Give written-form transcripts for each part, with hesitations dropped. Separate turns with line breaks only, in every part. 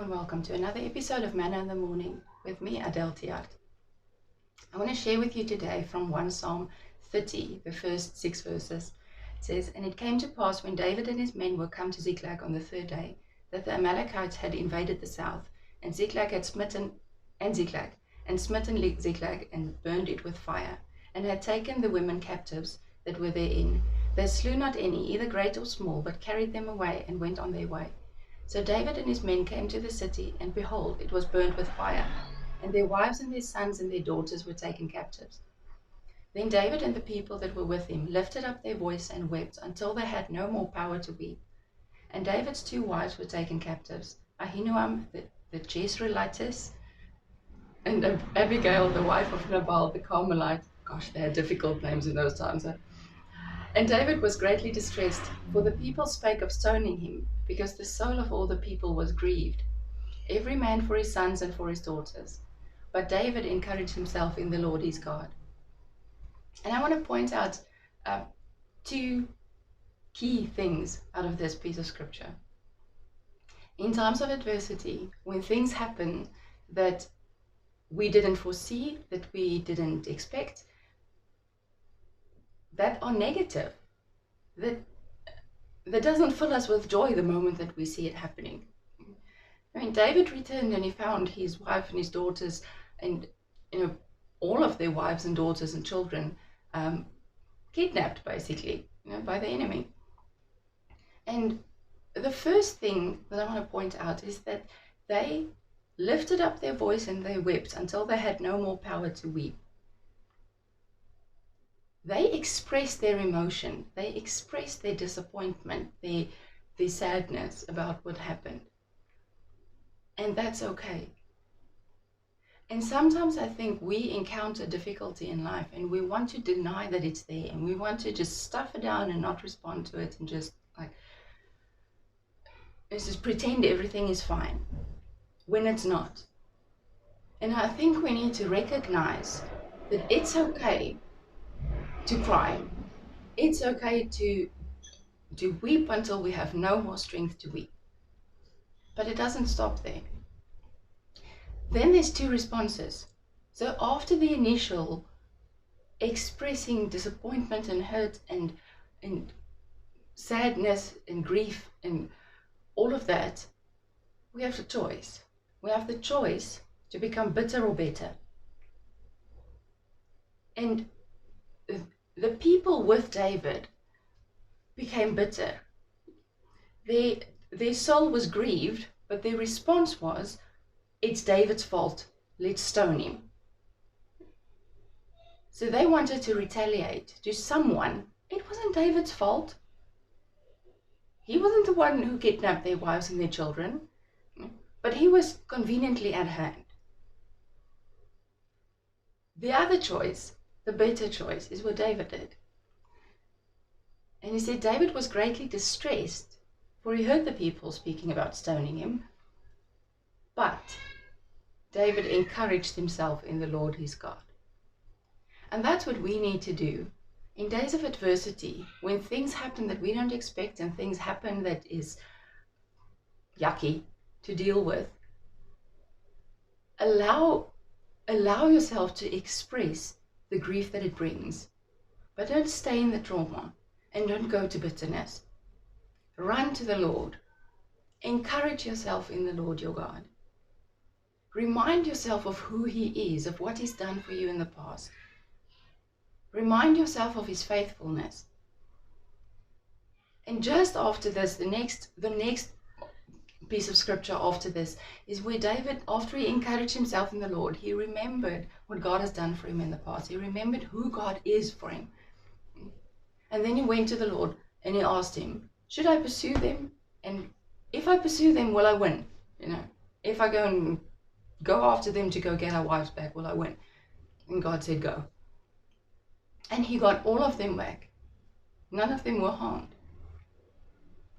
Hello and welcome to another episode of Manna in the Morning with me, Adele Tiart. I want to share with you today from 1 Psalm 30, the first 6 verses. It says, "And it came to pass when David and his men were come to Ziklag on the 3rd day, that the Amalekites had invaded the south, and Ziklag had smitten Ziklag and burned it with fire, and had taken the women captives that were therein. They slew not any, either great or small, but carried them away and went on their way. So David and his men came to the city, and behold, it was burnt with fire, and their wives and their sons and their daughters were taken captives. Then David and the people that were with him lifted up their voice and wept until they had no more power to weep. And David's 2 wives were taken captives, Ahinoam the Jezreelitess, and Abigail the wife of Nabal the Carmelite." Gosh, they had difficult names in those times. And David was greatly distressed, for the people spake of stoning him, because the soul of all the people was grieved, every man for his sons and for his daughters. But David encouraged himself in the Lord his God. And I want to point out 2 key things out of this piece of scripture. In times of adversity, when things happen that we didn't foresee, that we didn't expect, that are negative, that doesn't fill us with joy the moment that we see it happening. I mean, David returned and he found his wife and his daughters and, all of their wives and daughters and children kidnapped, basically, by the enemy. And the first thing that I want to point out is that they lifted up their voice and they wept until they had no more power to weep. They expressed their emotion, they expressed their disappointment, their sadness about what happened. And that's okay. And sometimes I think we encounter difficulty in life and we want to deny that it's there, and we want to just stuff it down and not respond to it and just pretend everything is fine when it's not. And I think we need to recognize that it's okay to cry. It's okay to weep until we have no more strength to weep. But it doesn't stop there. Then there's 2 responses. So after the initial expressing disappointment and hurt and sadness and grief and all of that, we have the choice. We have the choice to become bitter or better. And the people with David became bitter. Their soul was grieved, but their response was, "It's David's fault, let's stone him." So they wanted to retaliate to someone. It wasn't David's fault. He wasn't the one who kidnapped their wives and their children, but he was conveniently at hand. The other choice, the better choice, is what David did. And he said David was greatly distressed, for he heard the people speaking about stoning him. But David encouraged himself in the Lord his God. And that's what we need to do in days of adversity, when things happen that we don't expect and things happen that is yucky to deal with. Allow yourself to express the grief that it brings, but don't stay in the trauma and don't go to bitterness. Run to the Lord. Encourage yourself in the Lord your God. Remind yourself of who he is, of what he's done for you in the past. Remind yourself of his faithfulness. And just after this, the next piece of scripture after this is where David, after he encouraged himself in the Lord, he remembered what God has done for him in the past. He remembered who God is for him. And then he went to the Lord and he asked him, "Should I pursue them? And if I pursue them, will I win? If I go after them to go get our wives back, will I win?" And God said, "Go." And he got all of them back. None of them were harmed.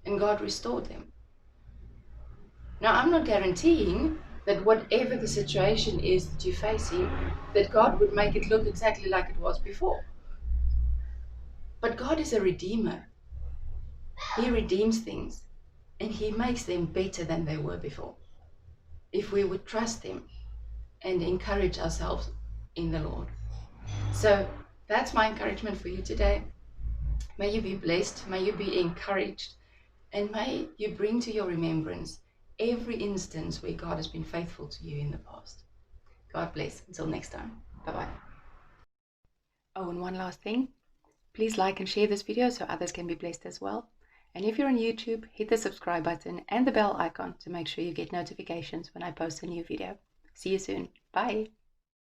And God restored them. Now, I'm not guaranteeing that whatever the situation is that you're facing, that God would make it look exactly like it was before. But God is a redeemer. He redeems things, and he makes them better than they were before. if we would trust Him and encourage ourselves in the Lord. So that's my encouragement for you today. May you be blessed, may you be encouraged, and may you bring to your remembrance every instance where God has been faithful to you in the past. God bless. Until next time. Bye-bye. Oh, and one last thing. Please like and share this video so others can be blessed as well. And if you're on YouTube, hit the subscribe button and the bell icon to make sure you get notifications when I post a new video. See you soon. Bye.